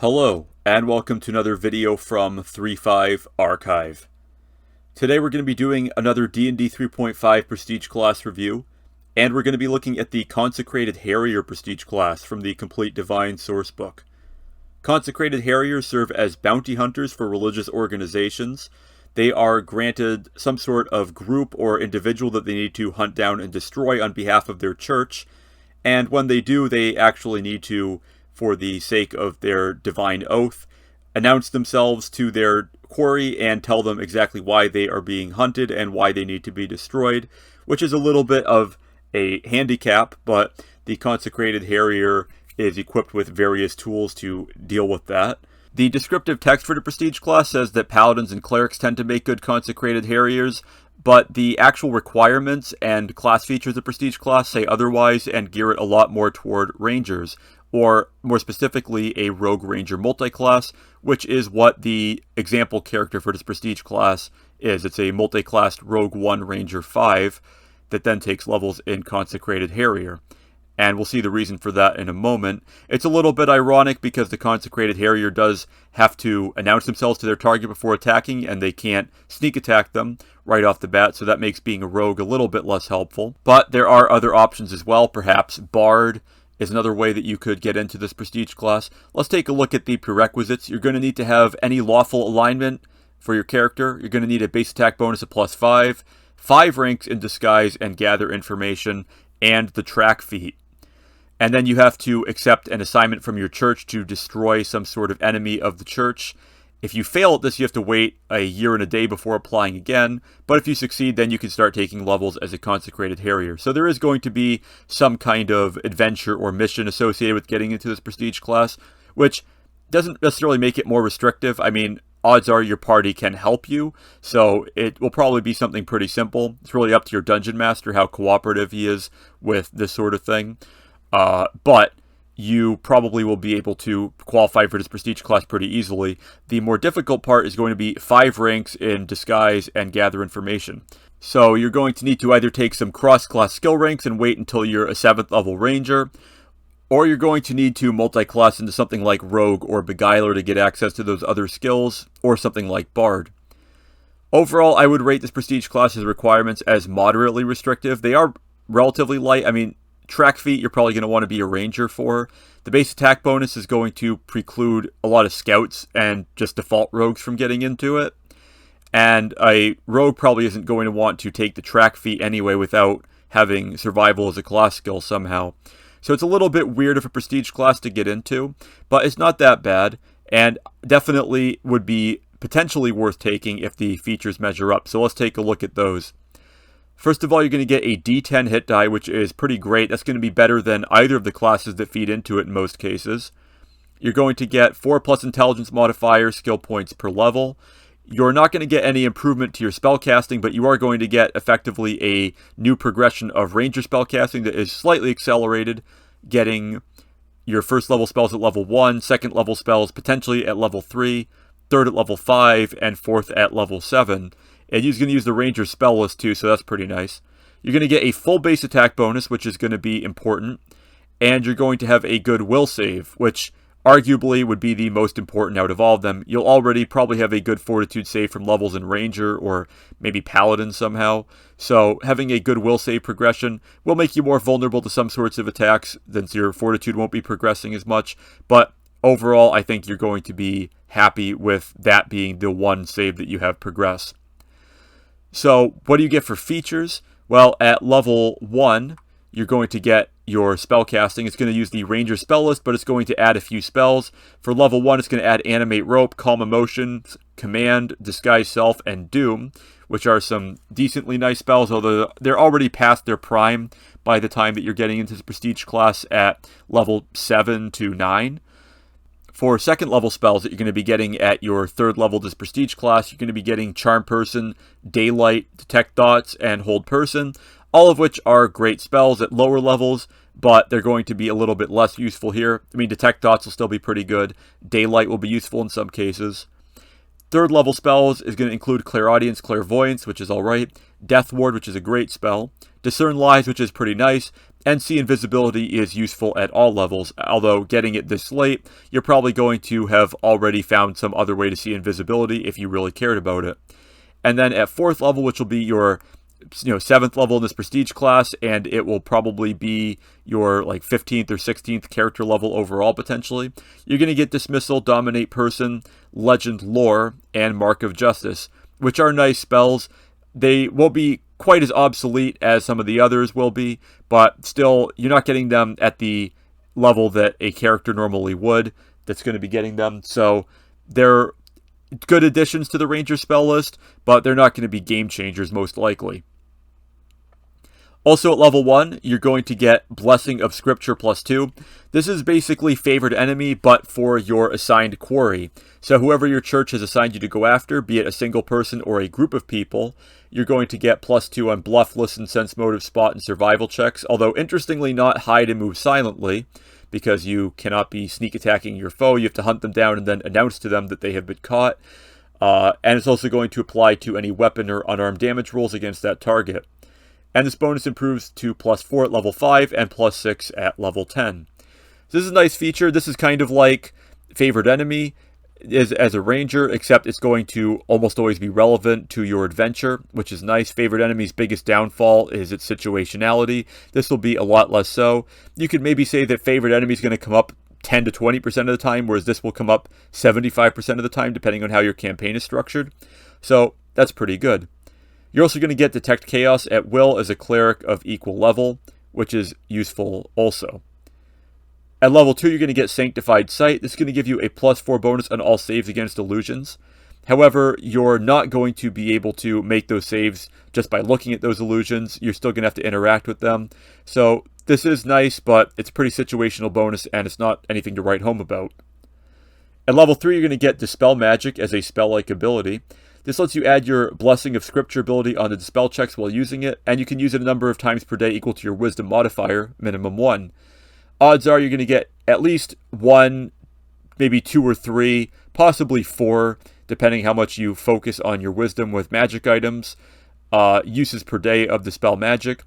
Hello, and welcome to another video from 3.5 Archive. Today we're going to be doing another D&D 3.5 Prestige class review, and we're going to be looking at the Consecrated Harrier Prestige class from the Complete Divine Sourcebook. Consecrated Harriers serve as bounty hunters for religious organizations. They are granted some sort of group or individual that they need to hunt down and destroy on behalf of their church, and when they do, they actually need to, for the sake of their divine oath, announce themselves to their quarry and tell them exactly why they are being hunted and why they need to be destroyed, which is a little bit of a handicap, but the Consecrated Harrier is equipped with various tools to deal with that. The descriptive text for the Prestige class says that paladins and clerics tend to make good Consecrated Harriers, but the actual requirements and class features of Prestige class say otherwise and gear it a lot more toward Rangers, or more specifically a Rogue Ranger multiclass, which is what the example character for this Prestige class is. It's a multiclassed Rogue 1 Ranger 5 that then takes levels in Consecrated Harrier. And we'll see the reason for that in a moment. It's a little bit ironic because the Consecrated Harrier does have to announce themselves to their target before attacking, and they can't sneak attack them right off the bat, so that makes being a rogue a little bit less helpful. But there are other options as well. Perhaps Bard is another way that you could get into this Prestige class. Let's take a look at the prerequisites. You're going to need to have any lawful alignment for your character. You're going to need a base attack bonus of +5, 5 ranks in disguise and gather information, and the track feat. And then you have to accept an assignment from your church to destroy some sort of enemy of the church. If you fail at this, you have to wait a year and a day before applying again. But if you succeed, then you can start taking levels as a Consecrated Harrier. So there is going to be some kind of adventure or mission associated with getting into this Prestige class, which doesn't necessarily make it more restrictive. I mean, odds are your party can help you, so it will probably be something pretty simple. It's really up to your dungeon master how cooperative he is with this sort of thing. But you probably will be able to qualify for this Prestige class pretty easily. The more difficult part is going to be 5 ranks in disguise and gather information. So you're going to need to either take some cross-class skill ranks and wait until you're a 7th level ranger, or you're going to need to multi-class into something like Rogue or Beguiler to get access to those other skills, or something like Bard. Overall, I would rate this Prestige class's requirements as moderately restrictive. They are relatively light. I mean, track feat, you're probably going to want to be a ranger for. The base attack bonus is going to preclude a lot of scouts and just default rogues from getting into it. And a rogue probably isn't going to want to take the track feat anyway without having survival as a class skill somehow. So it's a little bit weird of a Prestige class to get into, but it's not that bad, and definitely would be potentially worth taking if the features measure up. So let's take a look at those. First of all, you're going to get a D10 hit die, which is pretty great. That's going to be better than either of the classes that feed into it in most cases. You're going to get 4+ intelligence modifier skill points per level. You're not going to get any improvement to your spellcasting, but you are going to get effectively a new progression of ranger spellcasting that is slightly accelerated, getting your first level spells at level 1, second level spells potentially at level 3, third at level 5, and fourth at level 7. And he's going to use the Ranger spell list too, so that's pretty nice. You're going to get a full base attack bonus, which is going to be important. And you're going to have a good will save, which arguably would be the most important out of all of them. You'll already probably have a good fortitude save from levels in Ranger or maybe Paladin somehow. So having a good will save progression will make you more vulnerable to some sorts of attacks, since your fortitude won't be progressing as much. But overall, I think you're going to be happy with that being the one save that you have progress. So what do you get for features? Well, at level 1, you're going to get your spellcasting. It's going to use the Ranger spell list, but it's going to add a few spells. For level 1, it's going to add Animate Rope, Calm Emotions, Command, Disguise Self, and Doom, which are some decently nice spells, although they're already past their prime by the time that you're getting into the Prestige class at level 7 to 9. For second level spells that you're going to be getting at your third level this Prestige class, you're going to be getting Charm Person, Daylight, Detect Thoughts, and Hold Person, all of which are great spells at lower levels, but they're going to be a little bit less useful here. I mean, Detect Thoughts will still be pretty good. Daylight will be useful in some cases. Third level spells is going to include Clairaudience, Clairvoyance, which is alright. Death Ward, which is a great spell. Discern Lies, which is pretty nice, And see invisibility is useful at all levels, although getting it this late, you're probably going to have already found some other way to see invisibility if you really cared about it. And then at 4th level, which will be your 7th level in this prestige class, and it will probably be your like 15th or 16th character level overall potentially, you're going to get Dismissal, Dominate Person, Legend Lore, and Mark of Justice, which are nice spells. They won't be quite as obsolete as some of the others will be, but still, you're not getting them at the level that a character normally would that's going to be getting them. So they're good additions to the Ranger spell list, but they're not going to be game changers most likely. Also at level 1, you're going to get Blessing of Scripture +2. This is basically Favored Enemy, but for your assigned quarry. So whoever your church has assigned you to go after, be it a single person or a group of people, you're going to get +2 on Bluff, Listen, Sense, Motive, Spot, and Survival checks. Although, interestingly, not Hide and Move Silently, because you cannot be sneak attacking your foe. You have to hunt them down and then announce to them that they have been caught. And it's also going to apply to any weapon or unarmed damage rolls against that target. And this bonus improves to +4 at level 5 and +6 at level 10. So this is a nice feature. This is kind of like Favored Enemy as a ranger, except it's going to almost always be relevant to your adventure, which is nice. Favored Enemy's biggest downfall is its situationality. This will be a lot less so. You could maybe say that Favored Enemy is going to come up 10 to 20% of the time, whereas this will come up 75% of the time, depending on how your campaign is structured. So that's pretty good. You're also going to get Detect Chaos at will as a cleric of equal level, which is useful also. At level 2, you're going to get Sanctified Sight. This is going to give you a +4 bonus on all saves against illusions. However, you're not going to be able to make those saves just by looking at those illusions. You're still going to have to interact with them. So this is nice, but it's a pretty situational bonus, and it's not anything to write home about. At level 3, you're going to get Dispel Magic as a spell-like ability. This lets you add your Blessing of Scripture ability on the Dispel checks while using it, and you can use it a number of times per day equal to your Wisdom modifier, minimum 1. Odds are you're going to get at least 1, maybe 2 or 3, possibly 4, depending how much you focus on your Wisdom with magic items, uses per day of Dispel Magic.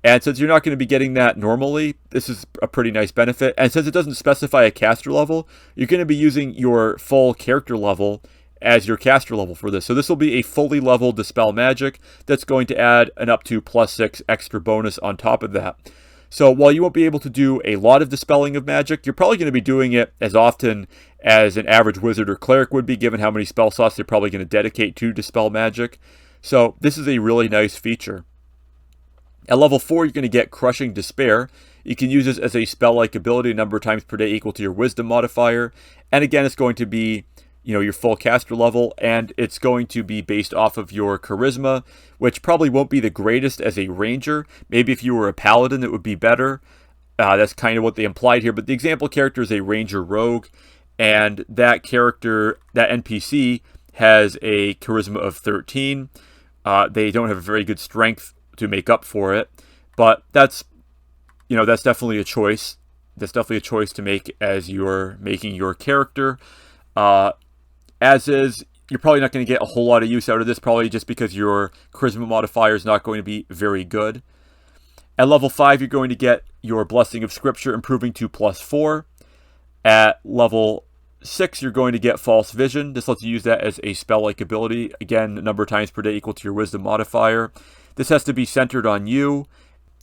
And since you're not going to be getting that normally, this is a pretty nice benefit. And since it doesn't specify a caster level, you're going to be using your full character level as your caster level for this. So this will be a fully leveled Dispel Magic that's going to add an up to +6 extra bonus on top of that. So while you won't be able to do a lot of dispelling of magic, you're probably going to be doing it as often as an average wizard or cleric would be, given how many spell slots they're probably going to dedicate to dispel magic. So this is a really nice feature. At level 4, you're going to get Crushing Despair. You can use this as a spell-like ability a number of times per day equal to your Wisdom modifier. And again, it's going to be your full caster level, and it's going to be based off of your charisma, which probably won't be the greatest as a ranger. Maybe if you were a paladin, it would be better. That's kind of what they implied here, but the example character is a ranger rogue, and that character, that NPC, has a charisma of 13. They don't have a very good strength to make up for it, but that's definitely a choice. That's definitely a choice to make as you're making your character. As is, you're probably not going to get a whole lot of use out of this, probably just because your charisma modifier is not going to be very good. At level 5, you're going to get your Blessing of Scripture improving to +4. At level 6, you're going to get False Vision. This lets you use that as a spell-like ability, again, a number of times per day equal to your Wisdom modifier. This has to be centered on you,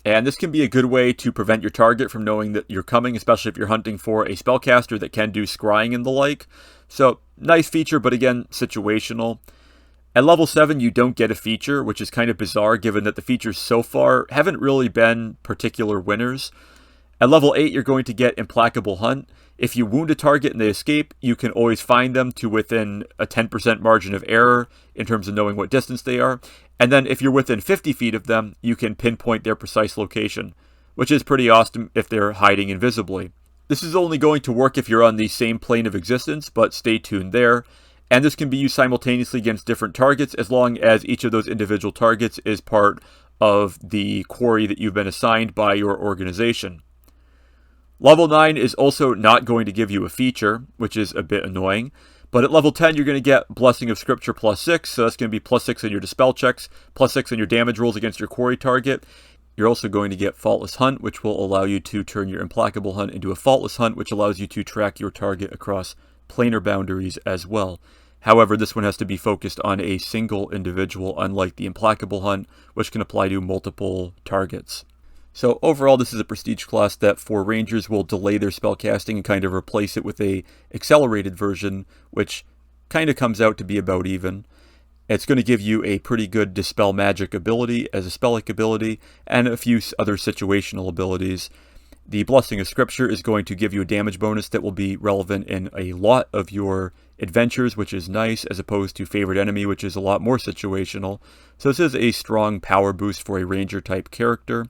and this can be a good way to prevent your target from knowing that you're coming, especially if you're hunting for a spellcaster that can do scrying and the like. So, nice feature, but again, situational. At level 7, you don't get a feature, which is kind of bizarre given that the features so far haven't really been particular winners. At level 8, you're going to get Implacable Hunt. If you wound a target and they escape, you can always find them to within a 10% margin of error in terms of knowing what distance they are. And then if you're within 50 feet of them, you can pinpoint their precise location, which is pretty awesome if they're hiding invisibly. This is only going to work if you're on the same plane of existence, but stay tuned there. And this can be used simultaneously against different targets as long as each of those individual targets is part of the quarry that you've been assigned by your organization. Level 9 is also not going to give you a feature, which is a bit annoying. But at level 10, you're going to get Blessing of Scripture +6, so that's going to be +6 on your Dispel checks, +6 on your damage rolls against your quarry target. You're also going to get Faultless Hunt, which will allow you to turn your Implacable Hunt into a Faultless Hunt, which allows you to track your target across planar boundaries as well. However, this one has to be focused on a single individual, unlike the Implacable Hunt, which can apply to multiple targets. So overall, this is a prestige class that for Rangers will delay their spellcasting and kind of replace it with a accelerated version, which kind of comes out to be about even. It's going to give you a pretty good Dispel Magic ability as a spell-like ability, and a few other situational abilities. The Blessing of Scripture is going to give you a damage bonus that will be relevant in a lot of your adventures, which is nice, as opposed to Favorite Enemy, which is a lot more situational. So this is a strong power boost for a Ranger-type character.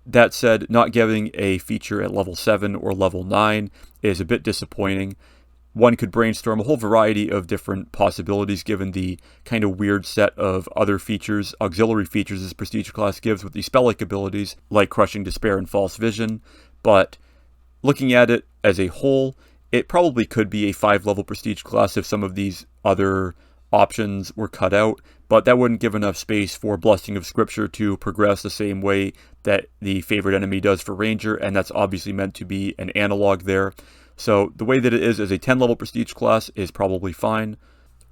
That said, not getting a feature at level 7 or level 9 is a bit disappointing. One could brainstorm a whole variety of different possibilities given the kind of weird set of other features, auxiliary features this prestige class gives with the spell-like abilities like Crushing Despair and False Vision, but looking at it as a whole, it probably could be a 5-level prestige class if some of these other options were cut out, but that wouldn't give enough space for Blessing of Scripture to progress the same way that the Favorite Enemy does for Ranger, and that's obviously meant to be an analog there. So the way that it is as a 10-level prestige class is probably fine.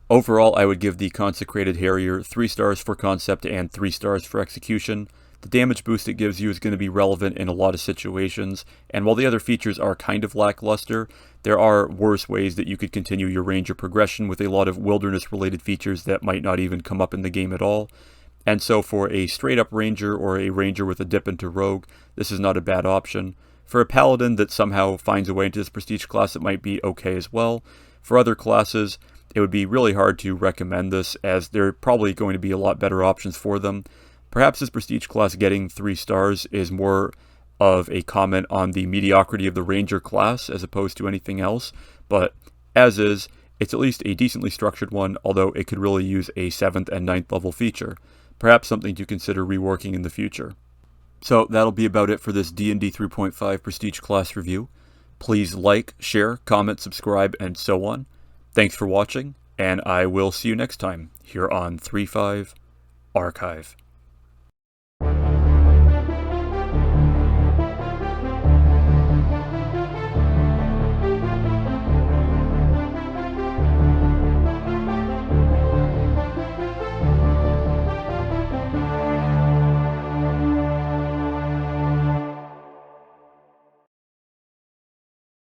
Overall, I would give the Consecrated Harrier 3 stars for concept and 3 stars for execution. The damage boost it gives you is going to be relevant in a lot of situations, and while the other features are kind of lackluster, there are worse ways that you could continue your Ranger progression with a lot of wilderness-related features that might not even come up in the game at all. And so for a straight-up Ranger or a Ranger with a dip into Rogue, this is not a bad option. For a Paladin that somehow finds a way into this prestige class, it might be okay as well. For other classes, it would be really hard to recommend this, as there are probably going to be a lot better options for them. Perhaps this prestige class getting 3 stars is more of a comment on the mediocrity of the Ranger class as opposed to anything else, but as is, it's at least a decently structured one, although it could really use a 7th and 9th level feature. Perhaps something to consider reworking in the future. So that'll be about it for this D&D 3.5 Prestige Class review. Please like, share, comment, subscribe, and so on. Thanks for watching, and I will see you next time here on 3.5 Archive.